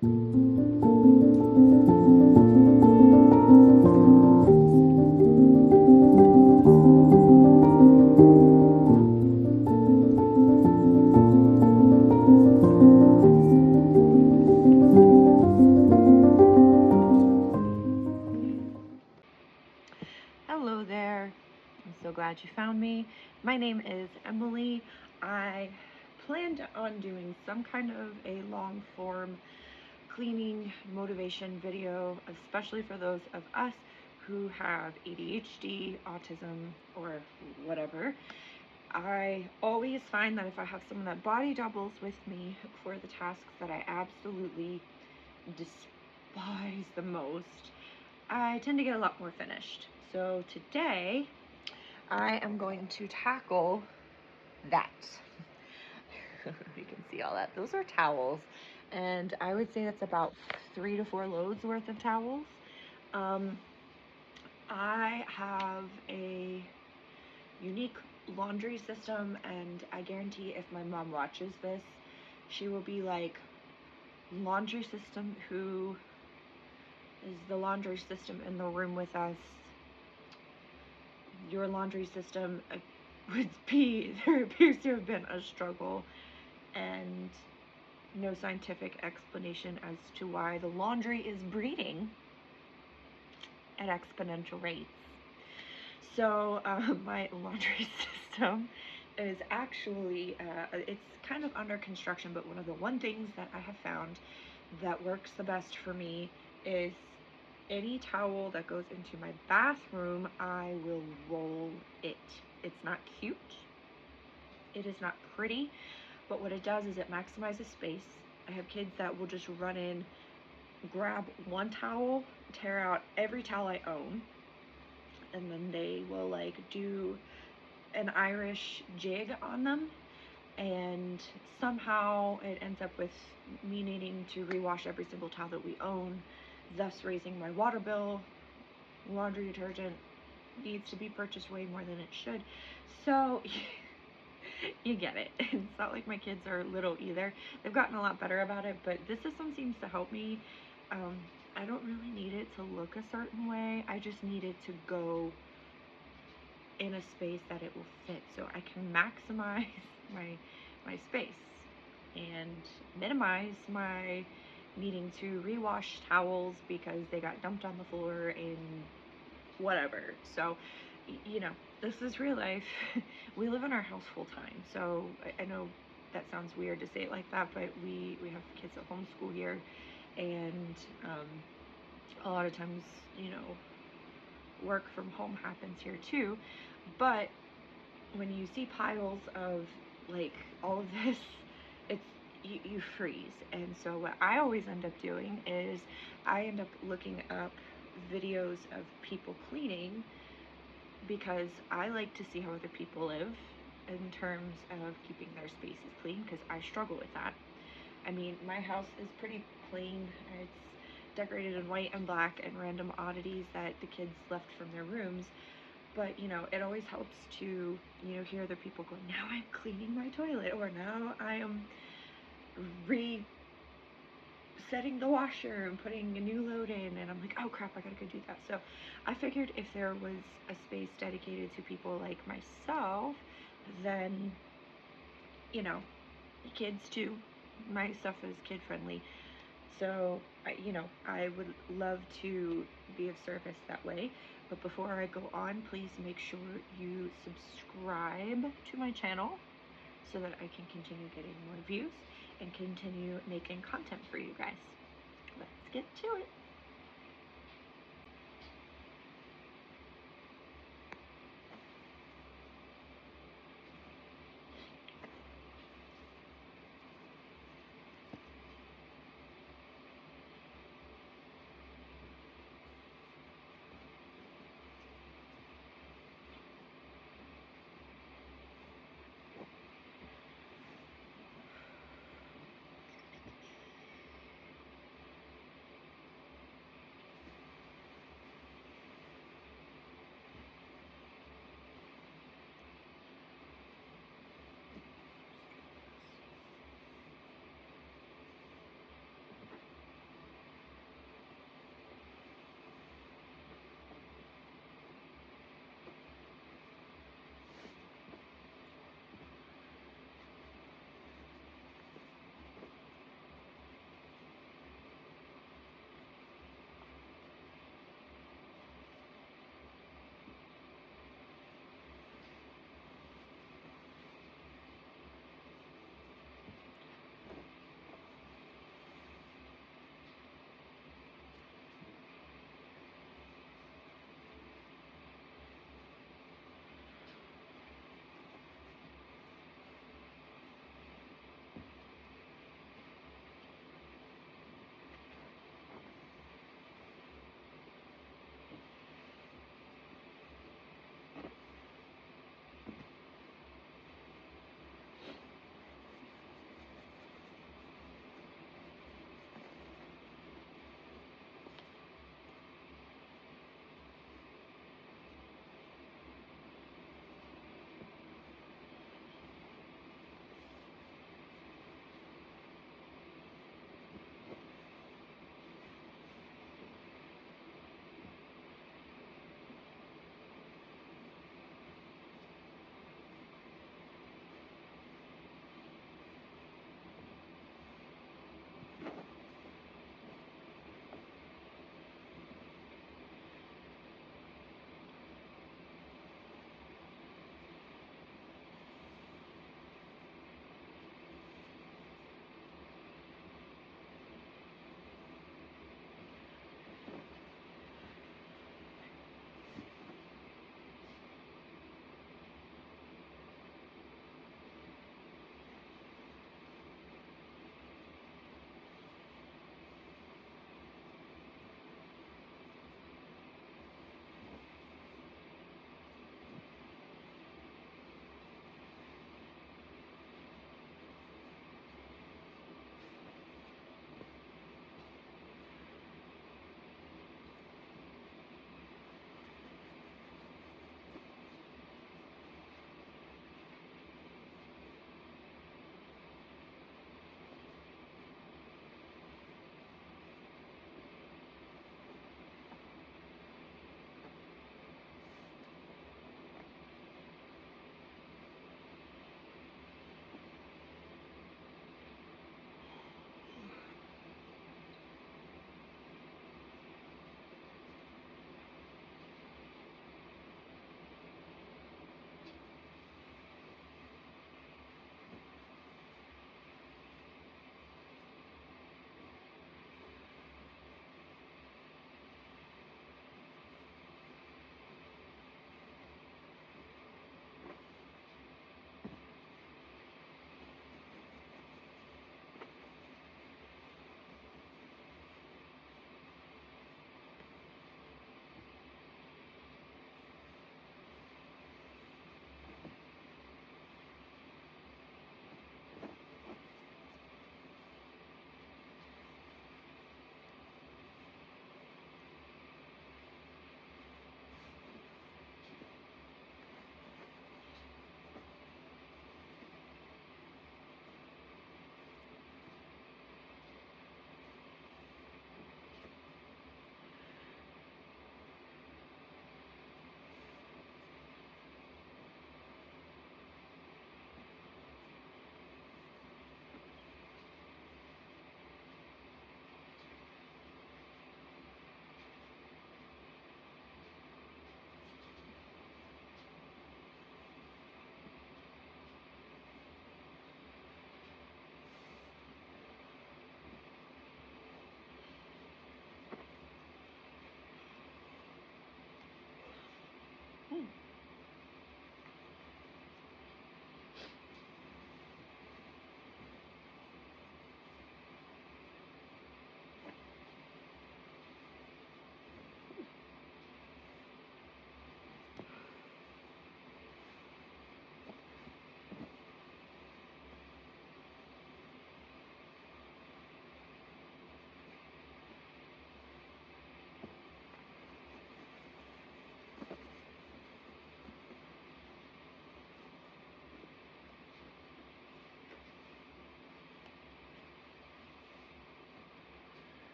Hello there. I'm so glad you found me. My name is Emily. I planned on doing some kind of a long form cleaning motivation video, especially for those of us who have ADHD, autism, or whatever. I always find that if I have someone that body doubles with me for the tasks that I absolutely despise the most, I tend to get a lot more finished. So today I am going to tackle that. You can see all that. Those are towels. And I would say that's about 3 to 4 loads worth of towels. I have a unique laundry system, and I guarantee if my mom watches this, she will be like, laundry system, who is the laundry system in the room with us? Your laundry system would be, there appears to have been a struggle and no scientific explanation as to why the laundry is breeding at exponential rates. So my laundry system is actually, it's kind of under construction, but one things that I have found that works the best for me is any towel that goes into my bathroom, I will roll it. It's not cute, it is not pretty, but what it does is it maximizes space. I have kids that will just run in, grab one towel, tear out every towel I own, and then they will like do an Irish jig on them, and somehow it ends up with me needing to rewash every single towel that we own, thus raising my water bill. Laundry detergent needs to be purchased way more than it should. So you get it. It's not like my kids are little either. They've gotten a lot better about it, but this system seems to help me. I don't really need it to look a certain way. I just need it to go in a space that it will fit, so I can maximize my space and minimize my needing to rewash towels because they got dumped on the floor and whatever. So, you know, this is real life. We live in our house full time, so I know that sounds weird to say it like that, but we have kids at homeschool here, and a lot of times, you know, work from home happens here too. But when you see piles of like all of this, it's you freeze. And so what I always end up doing is I end up looking up videos of people cleaning, because I like to see how other people live in terms of keeping their spaces clean, because I struggle with that. I mean, my house is pretty plain. It's decorated in white and black and random oddities that the kids left from their rooms. But, you know, it always helps to, you know, hear other people go, now I'm cleaning my toilet, or now I am resetting the washer and putting a new load in, and I'm like, oh crap, I gotta go do that. So I figured if there was a space dedicated to people like myself, then, you know, kids too. My stuff is kid friendly. So, you know, I would love to be of service that way. But before I go on, please make sure you subscribe to my channel so that I can continue getting more views and continue making content for you guys. Let's get to it.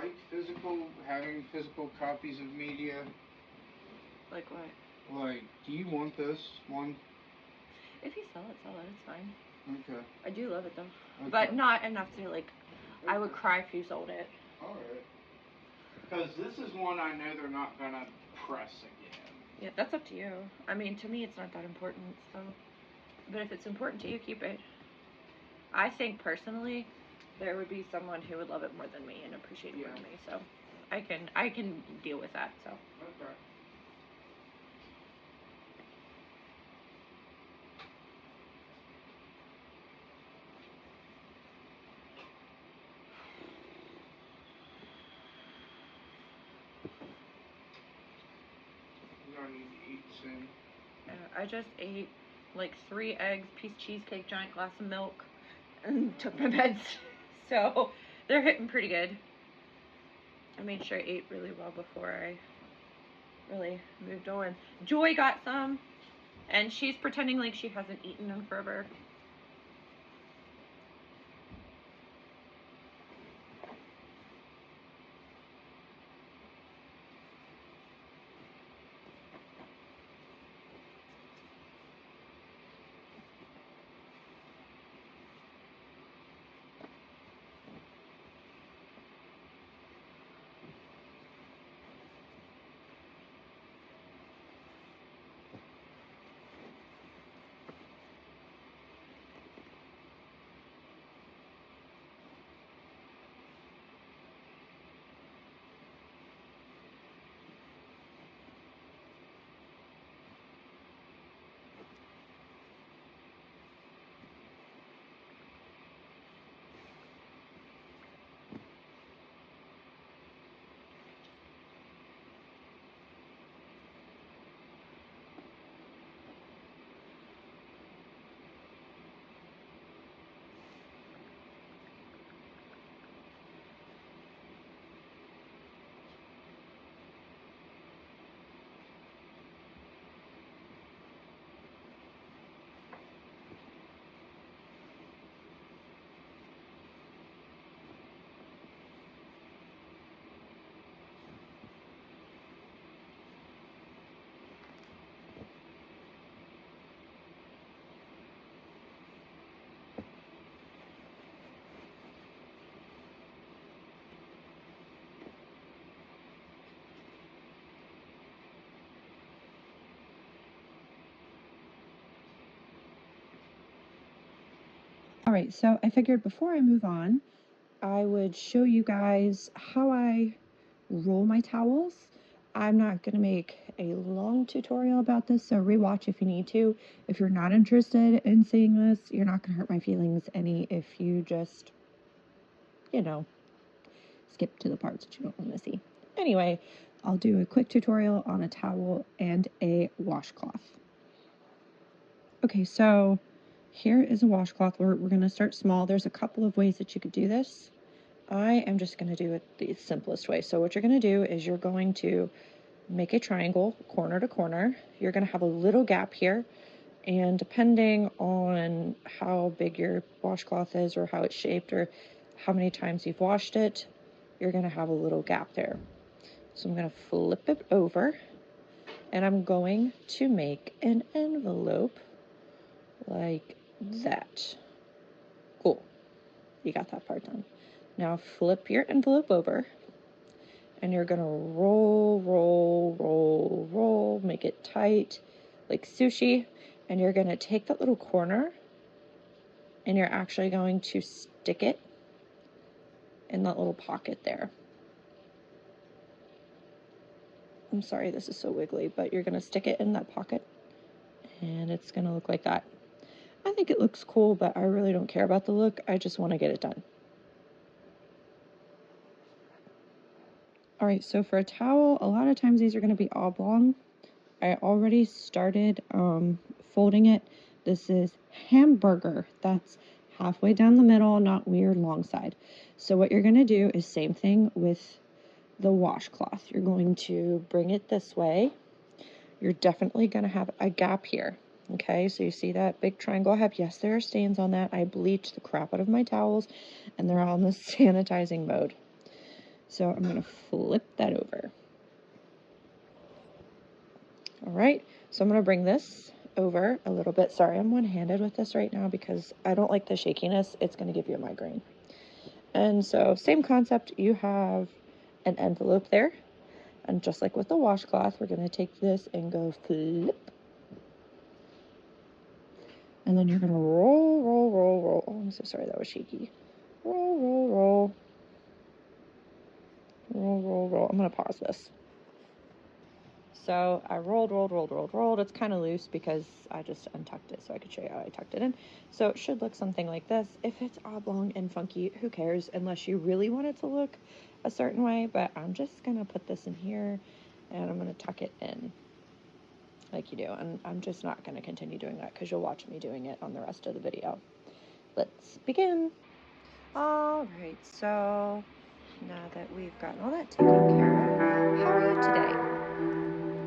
like having physical copies of media? Like what? Like, do you want this one? If you sell it, it's fine. Okay. I do love it though. Okay. But not enough to like, I would cry if you sold it. Alright. Because this is one I know they're not gonna press again. Yeah, that's up to you. I mean, to me, it's not that important, so. But if it's important to you, keep it. I think personally, there would be someone who would love it more than me and appreciate it more than me. So, I can deal with that. So. Okay. I need to eat soon. I just ate like 3 eggs, piece of cheesecake, giant glass of milk, and took my meds. So they're hitting pretty good. I made sure I ate really well before I really moved on. Joy got some, and she's pretending like she hasn't eaten in forever. All right, so I figured before I move on, I would show you guys how I roll my towels. I'm not going to make a long tutorial about this, so rewatch if you need to. If you're not interested in seeing this, you're not going to hurt my feelings any if you just, skip to the parts that you don't want to see. Anyway, I'll do a quick tutorial on a towel and a washcloth. Okay, so here is a washcloth. We're going to start small. There's a couple of ways that you could do this. I am just going to do it the simplest way. So what you're going to do is you're going to make a triangle corner to corner. You're going to have a little gap here, and depending on how big your washcloth is or how it's shaped or how many times you've washed it, you're going to have a little gap there. So I'm going to flip it over, and I'm going to make an envelope like that. Cool. You got that part done. Now flip your envelope over, and you're going to roll, roll, roll, roll, make it tight like sushi, and you're going to take that little corner and you're actually going to stick it in that little pocket there. I'm sorry, this is so wiggly, but you're going to stick it in that pocket, and it's going to look like that. I think it looks cool, but I really don't care about the look. I just want to get it done. All right, so for a towel, a lot of times these are going to be oblong. I already started folding it. This is hamburger. That's halfway down the middle, not weird long side. So what you're going to do is same thing with the washcloth. You're going to bring it this way. You're definitely going to have a gap here. Okay, so you see that big triangle I have? Yes, there are stains on that. I bleached the crap out of my towels, and they're on the sanitizing mode. So I'm going to flip that over. All right, so I'm going to bring this over a little bit. Sorry, I'm one-handed with this right now because I don't like the shakiness. It's going to give you a migraine. And so same concept, you have an envelope there. And just like with the washcloth, we're going to take this and go flip. And then you're going to roll, roll, roll, roll. Oh, I'm so sorry, that was shaky. Roll, roll, roll. Roll, roll, roll. I'm going to pause this. So I rolled, rolled, rolled, rolled, rolled. It's kind of loose because I just untucked it so I could show you how I tucked it in. So it should look something like this. If it's oblong and funky, who cares, unless you really want it to look a certain way. But I'm just going to put this in here and I'm going to tuck it in like you do. And I'm just not going to continue doing that because you'll watch me doing it on the rest of the video. Let's begin. All right, so now that we've gotten all that taken care of, how are you today?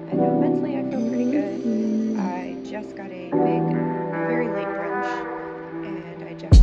I know mentally I feel pretty good. I just got a big, very late brunch, and I just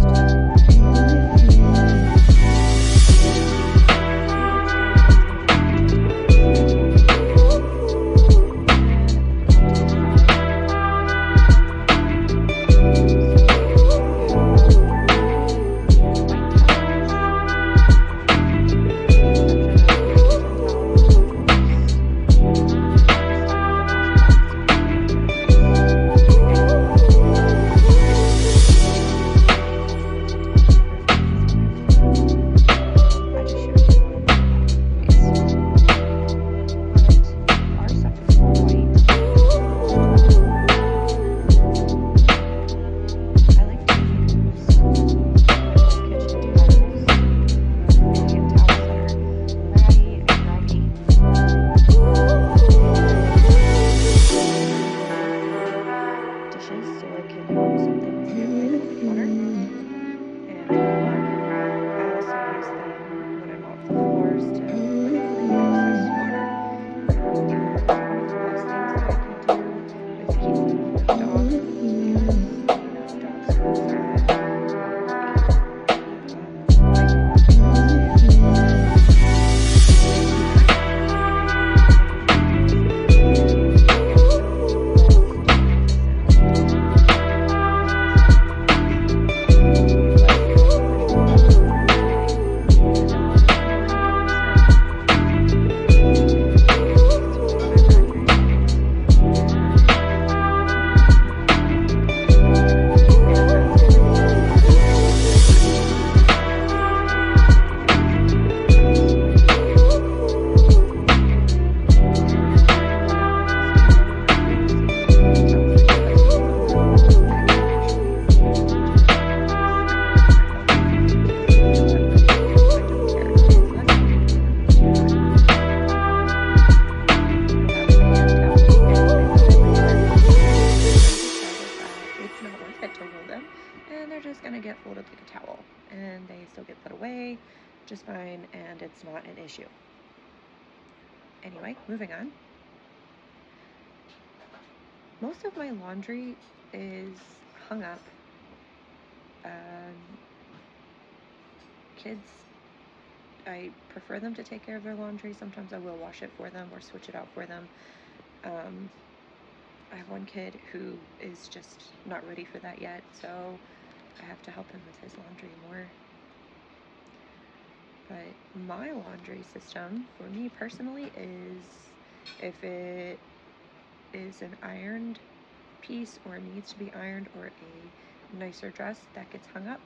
fine, and it's not an issue. Anyway, moving on. Most of my laundry is hung up. Kids, I prefer them to take care of their laundry. Sometimes I will wash it for them or switch it out for them. I have one kid who is just not ready for that yet, so I have to help him with his laundry more. But my laundry system, for me personally, is if it is an ironed piece or needs to be ironed or a nicer dress, that gets hung up.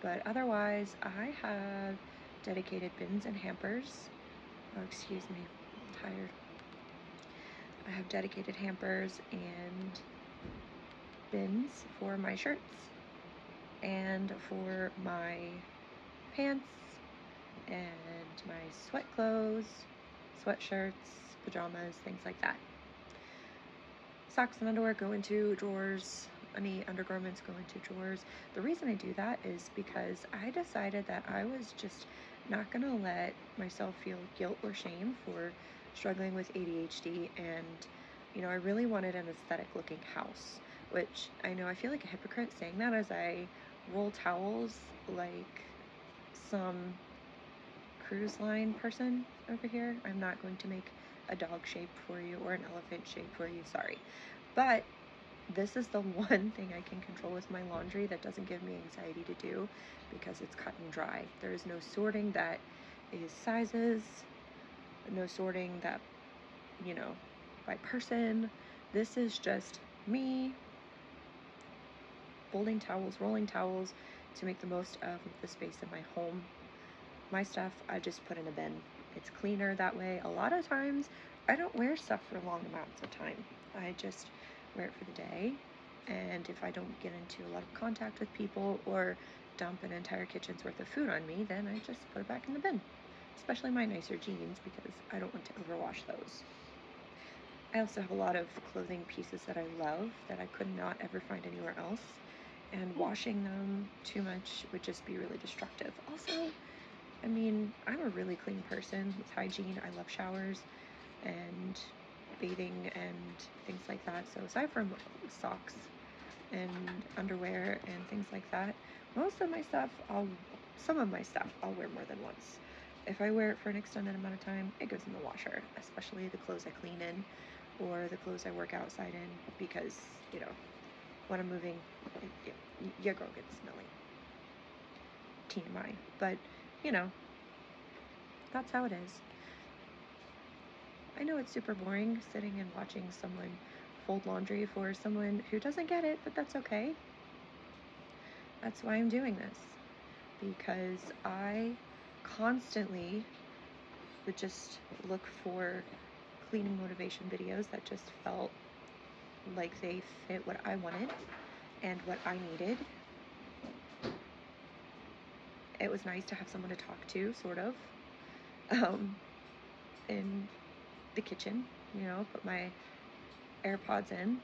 But otherwise, I have dedicated bins and hampers. Oh, excuse me, I'm tired. I have dedicated hampers and bins for my shirts and for my pants and my sweat clothes, sweatshirts, pajamas, things like that. Socks and underwear go into drawers. Any undergarments go into drawers. The reason I do that is because I decided that I was just not going to let myself feel guilt or shame for struggling with ADHD, and I really wanted an aesthetic looking house, which I know I feel like a hypocrite saying that as I roll towels like some cruise line person over here. I'm not going to make a dog shape for you or an elephant shape for you, sorry. But this is the one thing I can control with my laundry that doesn't give me anxiety to do because it's cut and dry. There is no sorting that is sizes, no sorting that, you know, by person. This is just me folding towels, rolling towels to make the most of the space in my home. My stuff I just put in a bin. It's cleaner that way. A lot of times I don't wear stuff for long amounts of time. I just wear it for the day, and if I don't get into a lot of contact with people or dump an entire kitchen's worth of food on me, then I just put it back in the bin, especially my nicer jeans because I don't want to overwash those. I also have a lot of clothing pieces that I love that I could not ever find anywhere else, and washing them too much would just be really destructive. Also, I mean, I'm a really clean person with hygiene. I love showers and bathing and things like that. So aside from socks and underwear and things like that, most of my stuff, some of my stuff I'll wear more than once. If I wear it for an extended amount of time, it goes in the washer, especially the clothes I clean in or the clothes I work outside in, because, you know, when I'm moving, your girl gets smelly. TMI. But, you know, that's how it is. I know it's super boring sitting and watching someone fold laundry for someone who doesn't get it, but that's okay. That's why I'm doing this, because I constantly would just look for cleaning motivation videos that just felt like they fit what I wanted and what I needed. It was nice to have someone to talk to, sort of, in the kitchen, you know, put my AirPods in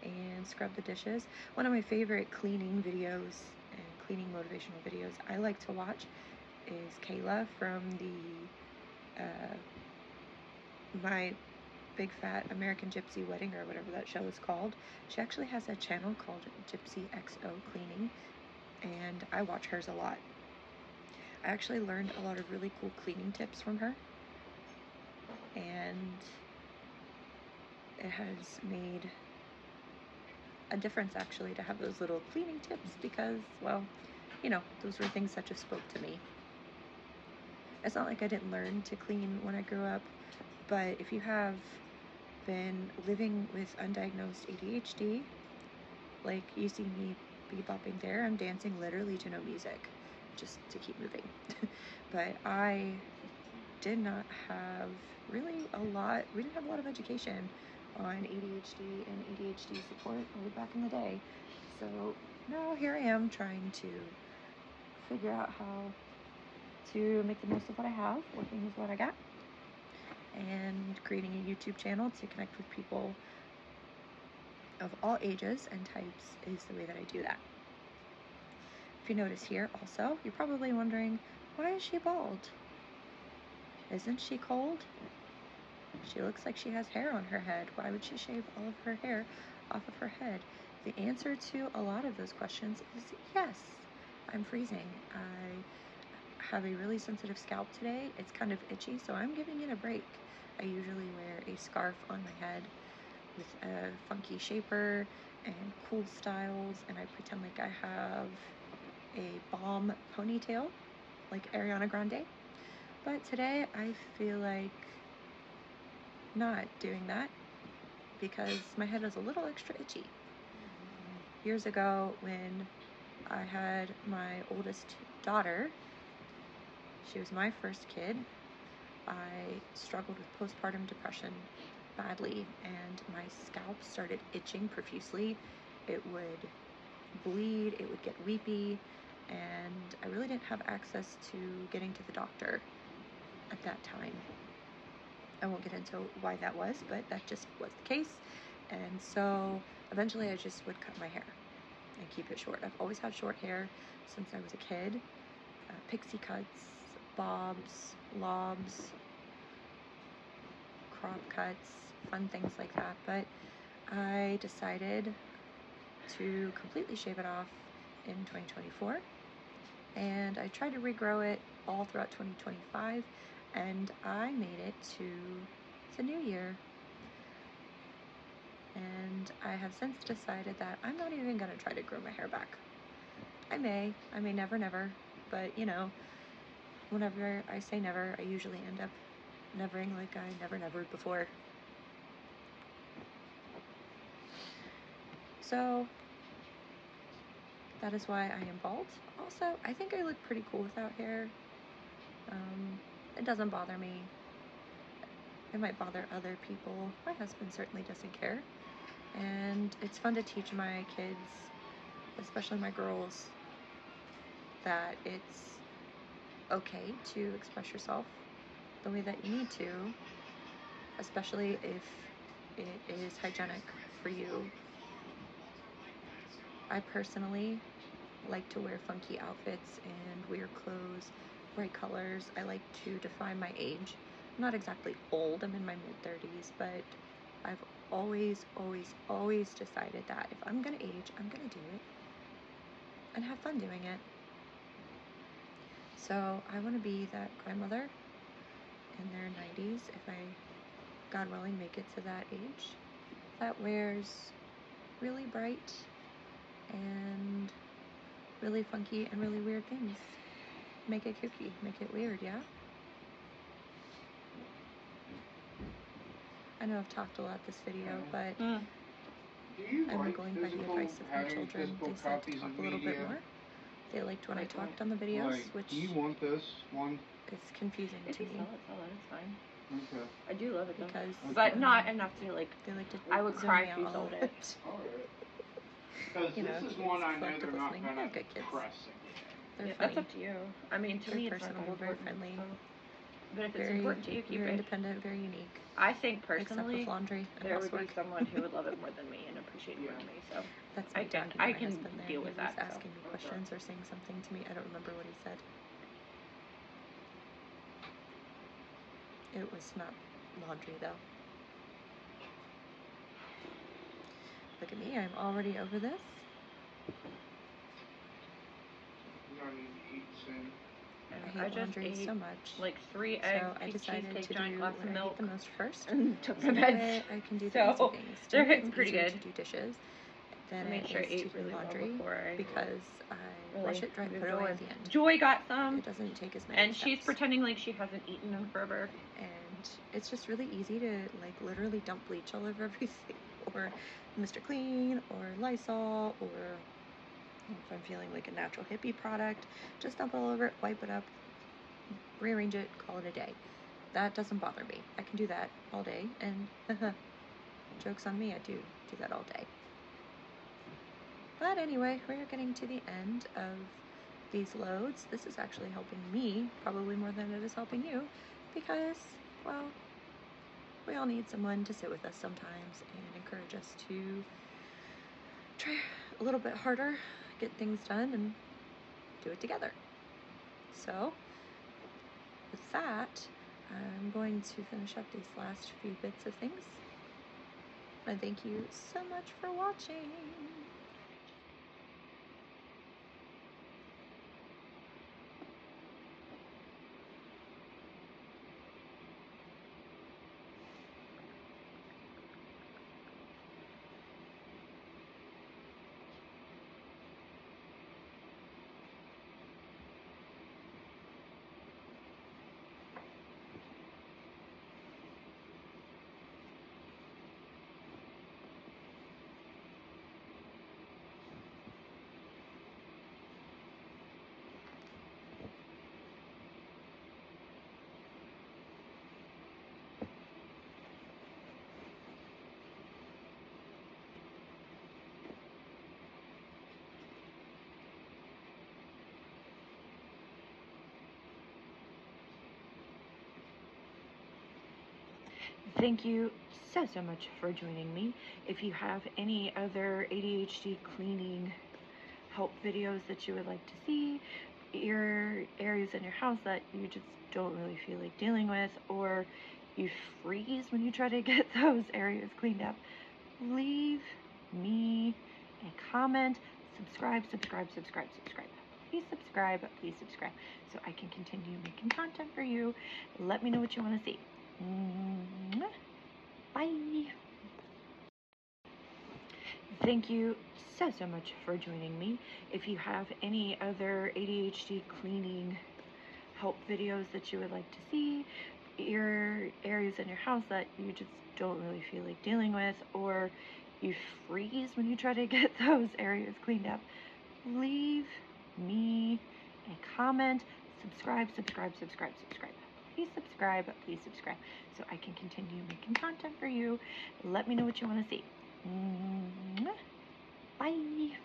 and scrub the dishes. One of my favorite cleaning videos and cleaning motivational videos I like to watch is Kayla from the My Big Fat American Gypsy Wedding, or whatever that show is called. She actually has a channel called Gypsy XO Cleaning, and I watch hers a lot. I actually learned a lot of really cool cleaning tips from her, and it has made a difference actually to have those little cleaning tips because, well, you know, those were things that just spoke to me. It's not like I didn't learn to clean when I grew up, but if you have been living with undiagnosed ADHD, like you see me bebopping there, I'm dancing literally to no music, just to keep moving. But I did not have really we didn't have a lot of education on ADHD and ADHD support way back in the day. So now here I am trying to figure out how to make the most of what I have, working with what I got, and creating a YouTube channel to connect with people of all ages and types is the way that I do that. If you notice here also, you're probably wondering, why is she bald? Isn't she cold? She looks like she has hair on her head. Why would she shave all of her hair off of her head? The answer to a lot of those questions is yes, I'm freezing. I have a really sensitive scalp today. It's kind of itchy, so I'm giving it a break. I usually wear a scarf on my head with a funky shaper and cool styles, and I pretend like I have a bomb ponytail like Ariana Grande. But today I feel like not doing that because my head is a little extra itchy. Years ago, when I had my oldest daughter, she was my first kid, I struggled with postpartum depression badly, and my scalp started itching profusely. It would bleed, it would get weepy, and I really didn't have access to getting to the doctor at that time. I won't get into why that was, but that just was the case. And so eventually I just would cut my hair and keep it short. I've always had short hair since I was a kid. Pixie cuts, bobs, lobs, crop cuts, fun things like that. But I decided to completely shave it off in 2024. and I tried to regrow it all throughout 2025, and I made it to the new year. And I have since decided that I'm not even going to try to grow my hair back. I may never, but you know, whenever I say never, I usually end up nevering like I never nevered before. So that is why I am bald. Also, I think I look pretty cool without hair. It doesn't bother me. It might bother other people. My husband certainly doesn't care. And it's fun to teach my kids, especially my girls, that it's okay to express yourself the way that you need to, especially if it is hygienic for you. I personally like to wear funky outfits and weird clothes, bright colors. I like to define my age. I'm not exactly old, I'm in my mid-30s, but I've always decided that if I'm gonna age, I'm gonna do it and have fun doing it. So I want to be that grandmother in their 90s, if I, God willing, make it to that age, that wears really bright and really funky and really weird things. Make it kooky, make it weird, yeah? I know I've talked a lot this video, but I'm going by the advice of my children. They said to talk a little bit more. They liked when I talked on the videos, which do you want this one? It's confusing to me. It's fine. Okay. I do love it though. Because but not enough to like. They like to. I would zoom cry me if you out a sold little it. bit. Alright. Because You know, this is kids, one I know selective they're not listening. gonna They're good kids. press. They're Yeah, funny. that's up to you. I mean, to Very me, it's not personable, that very important. friendly. So. But if it's Very, important to you, keep very it. independent, very unique. I think Except personally, with laundry and there would housework. be someone who would love it more than me and appreciate it more than me. So That's me talking to I my can husband there. deal He with was that. asking me questions or saying something to me. I don't remember what he said. It was not laundry though. Look at me, I'm already over this. You're gonna need to eat soon. I hate laundry so much. Like 3 eggs, so I decided cheesecake, to giant do glass what of I hate milk, the most first. and took So the that meds. way I can do the So, easy things. they're To me, hitting it's pretty easier good. to do dishes than I made it sure I is ate to do really well laundry before I because I wash it, dry, put it away at the end. Joy got some, It doesn't take as many and steps. she's pretending like she hasn't eaten in forever. And it's just really easy to like literally dump bleach all over everything, or Mr. Clean, or Lysol, or if I'm feeling like a natural hippie product, just dump it all over it, wipe it up, rearrange it, call it a day. That doesn't bother me. I can do that all day, and joke's on me, I do that all day. But anyway, we're getting to the end of these loads. This is actually helping me probably more than it is helping you, because, well, we all need someone to sit with us sometimes and encourage us to try a little bit harder, get things done, and do it together. So, with that, I'm going to finish up these last few bits of things. And thank you so much for watching. Thank you so much for joining me. If you have any other ADHD cleaning help videos that you would like to see, your areas in your house that you just don't really feel like dealing with, or you freeze when you try to get those areas cleaned up, leave me a comment, subscribe. please subscribe so I can continue making content for you. Let me know what you want to see. Bye. Thank you so much for joining me. If you have any other ADHD cleaning help videos that you would like to see, areas in your house that you just don't really feel like dealing with, or you freeze when you try to get those areas cleaned up, leave me a comment. Subscribe. Please subscribe so I can continue making content for you. Let me know what you want to see. Bye.